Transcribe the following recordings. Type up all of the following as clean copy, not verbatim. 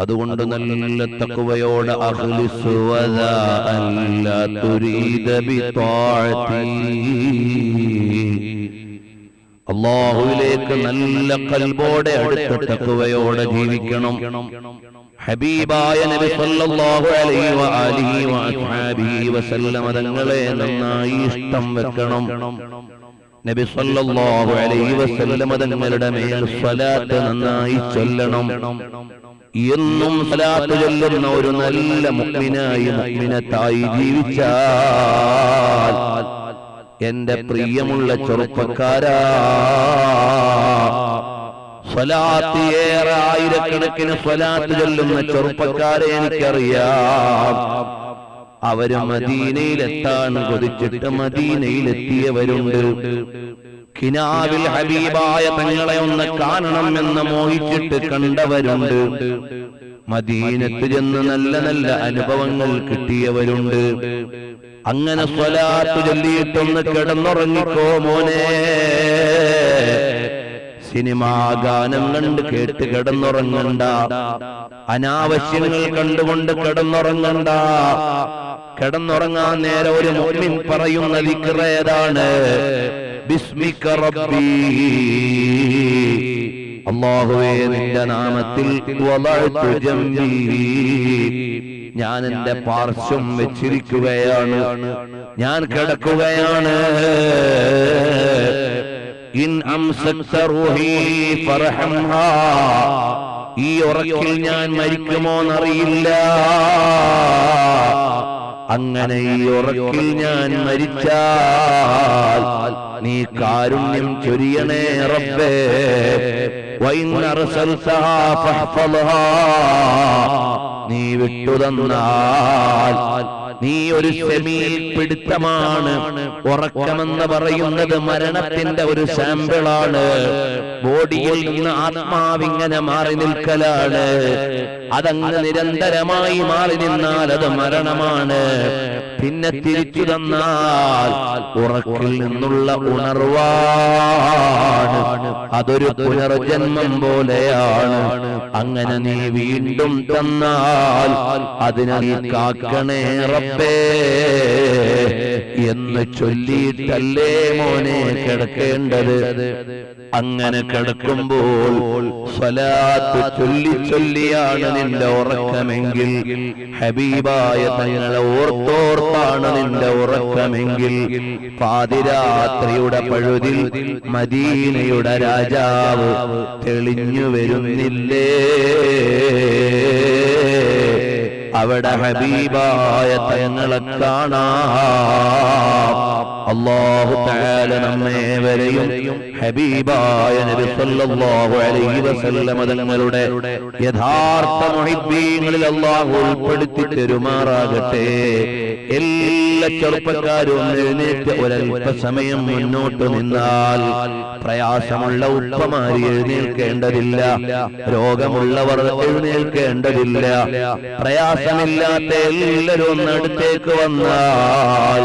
അതുകൊണ്ട് നല്ല തഖ്വയോടെ അഖ്ലിസ് വദാ അല്ലാ തുരീദ ബിതാഅതി അല്ലാഹുവിലേക്ക് നല്ല ഖൽബോടെ അടുത്ത തഖ്വയോടെ ജീവിക്കണം. ഹബീബായ നബി സല്ലല്ലാഹു അലൈഹി വആലിഹി വഅസ്ഹാബിഹി വസല്ലം തങ്ങളെ നന്നായി ഇഷ്ടം വെക്കണം. നബി സല്ലല്ലാഹു അലൈഹി വസല്ലം തങ്ങളുടെ മേൽ സ്വലാത്ത് നന്നായി ചൊല്ലണം. എന്നും സ്വലാത്ത് ചൊല്ലുന്ന ഒരു നല്ല മുഅ്മിനായി മുഅ്മിനത്തായി ജീവിച്ചാൽ എന്റെ പ്രിയമുള്ള ചെറുപ്പക്കാരാ, സ്വലാത്ത് ഏറെ ആയിരക്കണക്കിന് സ്വലാത്ത് ചൊല്ലുന്ന ചെറുപ്പക്കാരെ എനിക്കറിയാം. അവര് മദീനയിലെത്താൻ കൊതിച്ചിട്ട് മദീനയിലെത്തിയവരുണ്ട്. കിനാവിൽ ഹബീബായ തങ്ങളെ ഒന്ന് കാണണമെന്ന് മോഹിച്ചിട്ട് കണ്ടവരുണ്ട്. മദീനത്ത് ചെന്ന് നല്ല നല്ല അനുഭവങ്ങൾ കിട്ടിയവരുണ്ട്. അങ്ങനെ സ്വലാത്ത് ചൊല്ലിയിട്ടൊന്ന് കിടന്നുറങ്ങിക്കോ മോനെ. സിനിമാ ഗാനം കണ്ട് കേട്ട് കിടന്നുറങ്ങണ്ട. അനാവശ്യങ്ങൾ കണ്ടുകൊണ്ട് കിടന്നുറങ്ങണ്ട. കിടന്നുറങ്ങാൻ നേരെ ഒരു മുഅ്മിൻ പറയുന്ന ദിക്ർ ഏതാണ്? ബിസ്മിക റബ്ബി, അല്ലാഹുവേ നിന്റെ നാമത്തിൽ വദഅതു ജംബി, ഞാൻ എന്റെ പാർശ്വം വെച്ചിരിക്കുകയാണ്, ഞാൻ കിടക്കുകയാണ്. ഇൻ അംസക്ത റൂഹി ഫർഹംഹാ, ഈ ഉറക്കിൽ ഞാൻ മരിക്കുമോന്നറിയില്ല. അങ്ങനെ ഈ ഉറക്കിൽ ഞാൻ മരിച്ചാൽ നീ കാരുണ്യം ചൊരിയണേ റബ്ബേ. വഇൻ അർസൽതഹാ ഫഹ്ഫദ്ഹാ, നീ വിട്ടുതന്നാൽ നീ ഒരു പിടുത്തമാണ്. ഉറക്കമെന്ന് പറയുന്നത് മരണത്തിന്റെ ഒരു സാമ്പിളാണ്. ബോഡിയിൽ നിന്ന് ആത്മാവിങ്ങനെ മാറി നിൽക്കലാണ്. അതങ്ങ് നിരന്തരമായി മാറി നിന്നാൽ അത് മരണമാണ്. പിന്നെ തിരിച്ചു തന്നാൽ ഉറക്കിൽ നിന്നുള്ള ഉണർവാണ്. അതൊരു പുനർജന്മം പോലെയാണ്. അങ്ങനെ നീ വീണ്ടും തന്നാൽ അതിനെ നീ കാക്കണേ റബ്ബേ എന്ന് ചൊല്ലിയിട്ടല്ലേ മോനെ കിടക്കേണ്ടത്. അങ്ങനെ കിടക്കുമ്പോൾ സ്വലാത്ത് ചൊല്ലി ചൊല്ലിയാണ് നിന്റെ ഉറക്കമെങ്കിൽ, ഹബീബായ തങ്ങളെ ഓർത്തോർത്താണ് നിന്റെ ഉറക്കമെങ്കിൽ, പാതിരാത്രിയുടെ പഴുതിൽ മദീനയുടെ രാജാവ് തെളിഞ്ഞു വരുന്നില്ലേ? അവിടെ ഹബീബായ തങ്ങളെ കാണാം. അല്ലാഹു തആല നമ്മേവരെയും ഹബീബായ നബി സല്ലല്ലാഹു അലൈഹി വസല്ലം തങ്ങളുടെ യഥാർത്ഥ മുഹിബ്ബീങ്ങളിൽ അല്ലാഹു ഉൾപ്പെടുത്തി തരുമാറാകട്ടെ. എല്ലാ ചെറുപ്പക്കാരും എഴുന്നേറ്റ് ഒരൽപ്പസമയം മുന്നോട്ട് നിന്നാൽ പ്രയാസമുള്ള ഉപ്പമാരി എഴുന്നേൽക്കേണ്ടതില്ല, രോഗമുള്ളവർ എഴുന്നേൽക്കേണ്ടതില്ല. പ്രയാസമില്ലാത്ത എല്ലാവരും ഒന്നടുത്തേക്ക് വന്നാൽ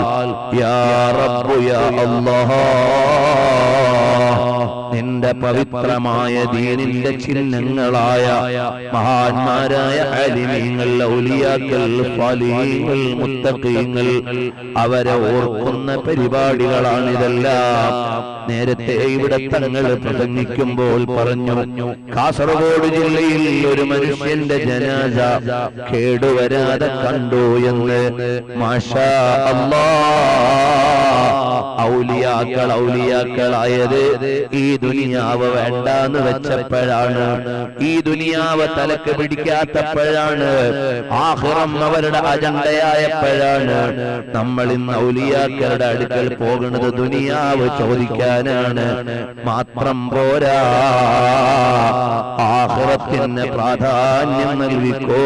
യാ റബ്ബു യാ അല്ലാഹ്, നിന്റെ പവിത്രമായ ദീനിന്റെ ചിഹ്നങ്ങളായ മഹാന്മാരായ ആലിമീങ്ങൾ, ഔലിയാക്കൾ, സ്വാലിഹീങ്ങൾ, മുത്തഖീങ്ങൾ അവരെ ഓർക്കുന്ന പരിപാടികളാണിതെല്ലാം. നേരത്തെ ഇവിടെ തങ്ങൾ പ്രസംഗിക്കുമ്പോൾ പറഞ്ഞു, കാസർഗോഡ് ജില്ലയിൽ ഒരു മനുഷ്യന്റെ ജനാസ കേടുവരാതെ കണ്ടു എന്ന്. മാഷാ അല്ലാഹ്, ഔലിയാക്കളായത് ഈ ദുനിയാവ് വേണ്ടാന്ന് വെച്ചപ്പോഴാണ്, ഈ ദുനിയാവ് തലക്ക് പിടിക്കാത്തപ്പോഴാണ്, ആഖിറം അവരുടെ അജണ്ടയായപ്പോഴാണ്. നമ്മൾ ഇന്ന് ഔലിയാക്കളുടെ അടുക്കൽ പോകുന്നത് ദുനിയാവ് ചോദിക്കാനാണ്. മാത്രം പോരാ, ആഖിറത്തിന് പ്രാധാന്യം നൽകിക്കോ.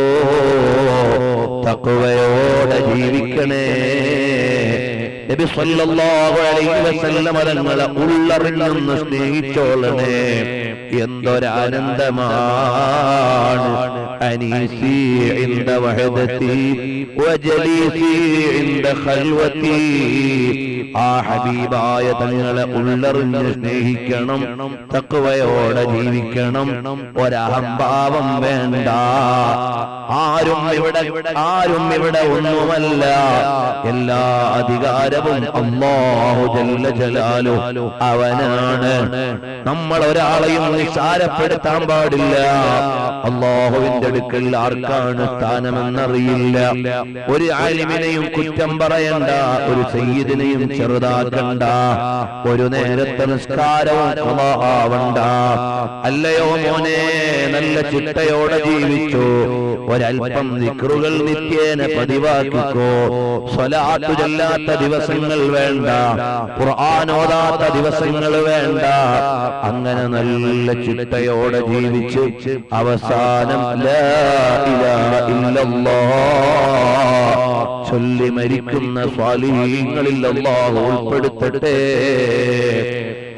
തഖ്വയോടെ ജീവിക്കണേ. നബി സല്ലല്ലാഹു അലൈഹി വസല്ലം തങ്ങളെ ഉള്ളറിഞ്ഞൊന്ന് സ്നേഹിച്ചോളണേ. എന്തൊരാനന്ദമാണ്. അനീസി ഇൻദ വഹദതി വജലീസി ഇൻദ ഖൽവതി. ആ ഹബീബായ തങ്ങളെ ഉള്ളറിഞ്ഞ് സ്നേഹിക്കണം, തഖ്വയോടെ ജീവിക്കണം, ഒരഹംഭാവം വേണ്ട. ആരും ഇവിടെ ഒന്നുമല്ല, എല്ലാ അധികാരവും അല്ലാഹു ജല്ല ജലാലുഹു അവനാണ്. നമ്മൾ ഒരാളെയും നിസ്സാരപ്പെടുത്താൻ പാടില്ല. അല്ലാഹുവിന്റെ അടുക്കൽ ആർക്കാണ് സ്ഥാനമെന്നറിയില്ല. ഒരു ആലിമിനെയും കുറ്റം പറയണ്ട, ഒരു സയ്യിദിനെയും ചെറുതാക്കണ്ട, ഒരു നേരത്തെ നിസ്കാരവും ഖളാവണ്ട. അല്ലയോ മോനെ, നല്ല ചിട്ടയോടെ ജീവിച്ചു, ഒരൽപ്പം ദിക്റുകൾ നിത്യേന പതിവാക്കിക്കോ. സ്വലാത്ത് ചൊല്ലാത്ത ദിവസങ്ങൾ വേണ്ട, ഖുർആൻ ഓതാത്ത ദിവസങ്ങൾ വേണ്ട. അങ്ങനെ നല്ല ചിട്ടയോടെ ജീവിച്ച് അവസാനം ലാ ഇലാഹ ഇല്ലല്ലാഹ് ചൊല്ലി മരിക്കുന്ന സ്വാലിഹീങ്ങളിൽ അല്ലാഹു ഉൾപ്പെടുത്തട്ടെ.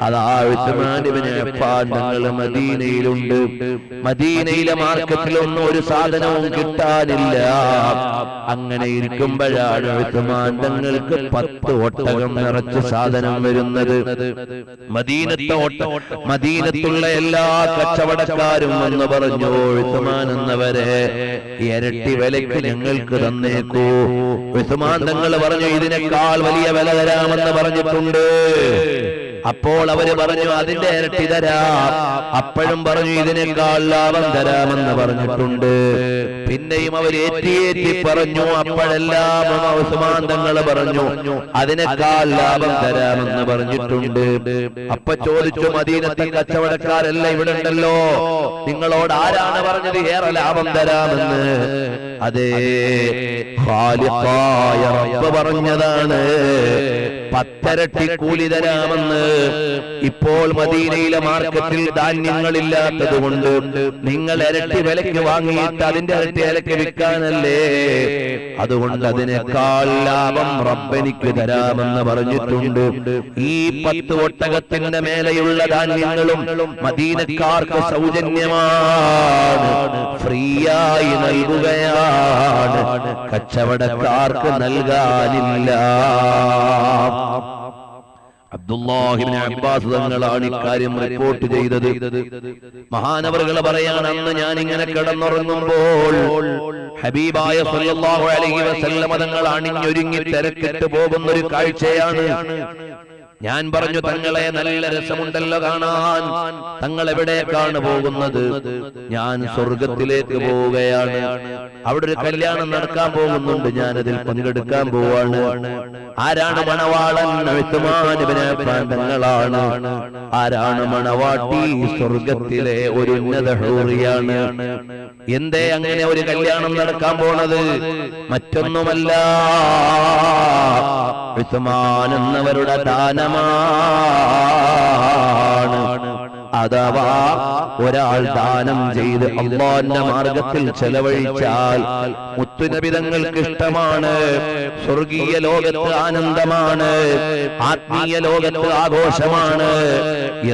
അതാ ഉസ്മാൻ ഇബ്നു അഫ്ഫാൻ തങ്ങൾ മദീനയിലുണ്ട്. മദീനയിലെ മാർക്കറ്റിലൊന്നും ഒരു സാധനവും കിട്ടാനില്ല. അങ്ങനെ ഇരിക്കുമ്പോഴാണ് ഉസ്മാൻ തങ്ങൾക്ക് 10 ഒട്ടകം നിറച്ച് സാധനം വരുന്നത്. മദീനത്തുള്ള എല്ലാ കച്ചവടക്കാരും എന്ന് പറഞ്ഞു, ഉസ്മാൻ എന്നവരെ ഇരട്ടി വിലയ്ക്ക് ഞങ്ങൾക്ക് തന്നേക്കൂ. ഉസ്മാൻ തങ്ങൾ പറഞ്ഞു, ഇതിനേക്കാൾ വലിയ വില തരാമെന്ന് പറഞ്ഞിട്ടുണ്ട്. അപ്പോൾ അവര് പറഞ്ഞു, അതിന്റെ ഇരട്ടി തരാം. അപ്പോഴും പറഞ്ഞു, ഇതിനേക്കാൾ ലാഭം തരാമെന്ന് പറഞ്ഞിട്ടുണ്ട്. പിന്നെയും അവർ ഏറ്റി പറഞ്ഞു. അപ്പോഴെല്ലാം ഉസ്മാൻ തങ്ങൾ പറഞ്ഞു, അതിനേക്കാൾ ലാഭം തരാമെന്ന് പറഞ്ഞിട്ടുണ്ട്. അപ്പൊ ചോദിച്ചു, മദീനത്തെ കച്ചവടക്കാരെല്ലാം ഇവിടെ ഉണ്ടല്ലോ, നിങ്ങളോട് ആരാണ് പറഞ്ഞത് ഏറെ ലാഭം തരാമെന്ന്? അതേ, ഖാലിഖായ റബ്ബ് പറഞ്ഞതാണ് 10 ഇരട്ടി കൂലി തരാമെന്ന്. ഇപ്പോൾ മദീനയിലെ മാർക്കറ്റിൽ ധാന്യങ്ങളില്ലാത്തത് കൊണ്ട് നിങ്ങൾ ഇരട്ടി വിലയ്ക്ക് വാങ്ങിയിട്ട് അതിന്റെ ഇരട്ടി വിലയ്ക്ക് വിൽക്കാനല്ലേ? അതുകൊണ്ട് അതിനേക്കാൾ ലാഭം റബ്ബെനിക്ക് തരാമെന്ന് പറഞ്ഞിട്ടുണ്ട്. ഈ 10 ഒട്ടകത്തിന്റെ മേലെയുള്ള ധാന്യങ്ങളും മദീനക്കാർക്ക് സൗജന്യമാണ്, ഫ്രീയായി നൽകുകയാണ്, കച്ചവടക്കാർക്ക് നൽകാനില്ല. അബ്ദുല്ലാഹി ഇബ്നു അബ്ബാസ് തങ്ങളാണ് ഇക്കാര്യം റിപ്പോർട്ട് ചെയ്തത്. മഹാനവറുകൾ പറയാണ്, അന്ന് ഞാൻ ഇങ്ങനെ കിടന്നുറങ്ങുമ്പോൾ ഹബീബായ സല്ലല്ലാഹു അലൈഹി വസല്ലം തങ്ങൾ അണിഞ്ഞൊരുങ്ങി തിരക്കിട്ട് പോകുന്ന ഒരു കാഴ്ചയാണ്. ഞാൻ പറഞ്ഞു, തങ്ങളെ നല്ല രസമുണ്ടല്ലോ കാണാൻ, തങ്ങൾ എവിടേക്കാണ് പോകുന്നത്? ഞാൻ സ്വർഗത്തിലേക്ക് പോവുകയാണ്. അവിടെ ഒരു കല്യാണം നടക്കാൻ പോകുന്നുണ്ട്, ഞാനതിൽ പങ്കെടുക്കാൻ പോവാണ്. ആരാണ് മണവാളൻ? ഉസ്മാൻ ഇബ്നു അഫ്ഫാൻ തങ്ങളാണ്. ആരാണ് മണവാട്ടി? സ്വർഗത്തിലെ ഒരു ഉന്നത ഹൂറിയാണ്. എന്തേ അങ്ങനെ ഒരു കല്യാണം നടക്കാൻ പോണത്? മറ്റൊന്നുമല്ല, ഉസ്മാൻ എന്നവരുടെ ദാനമാണ്. അഥവാ ഒരാൾ ദാനം ചെയ്ത് അല്ലാഹുവിന്റെ മാർഗത്തിൽ ചെലവഴിച്ചാൽ മുത്തുനബി തങ്ങൾക്ക് ഇഷ്ടമാണ്, സ്വർഗീയ ലോകത്ത് ആനന്ദമാണ്, ആത്മീയ ലോകത്ത് ആഘോഷമാണ്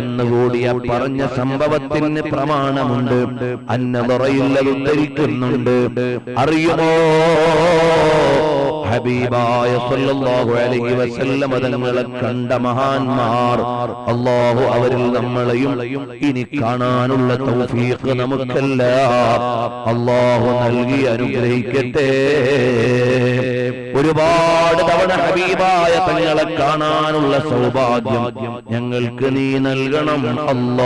എന്നുകൂടി പറഞ്ഞ സംഭവത്തിന് പ്രമാണമുണ്ട്. അന്നദറയിൽ ഉദ്ധരിക്കുന്നുണ്ട്. അറിയുമോ, ഹബീബായ സല്ലല്ലാഹു അലൈഹി വസല്ലം തങ്ങളെ കണ്ട മഹാന്മാർ, അല്ലാഹു അവരിൽ നമ്മളെയും ഇനി കാണാനുള്ള തൗഫീഖ് നമുക്കെല്ലാം അല്ലാഹു നൽകി അനുഗ്രഹിക്കട്ടെ. ഒരുപാട് തവണ ഹബീബായ തങ്ങളെ കാണാനുള്ള സൗഭാഗ്യം ഞങ്ങൾക്ക് നീ നൽകണം അല്ലാഹ്.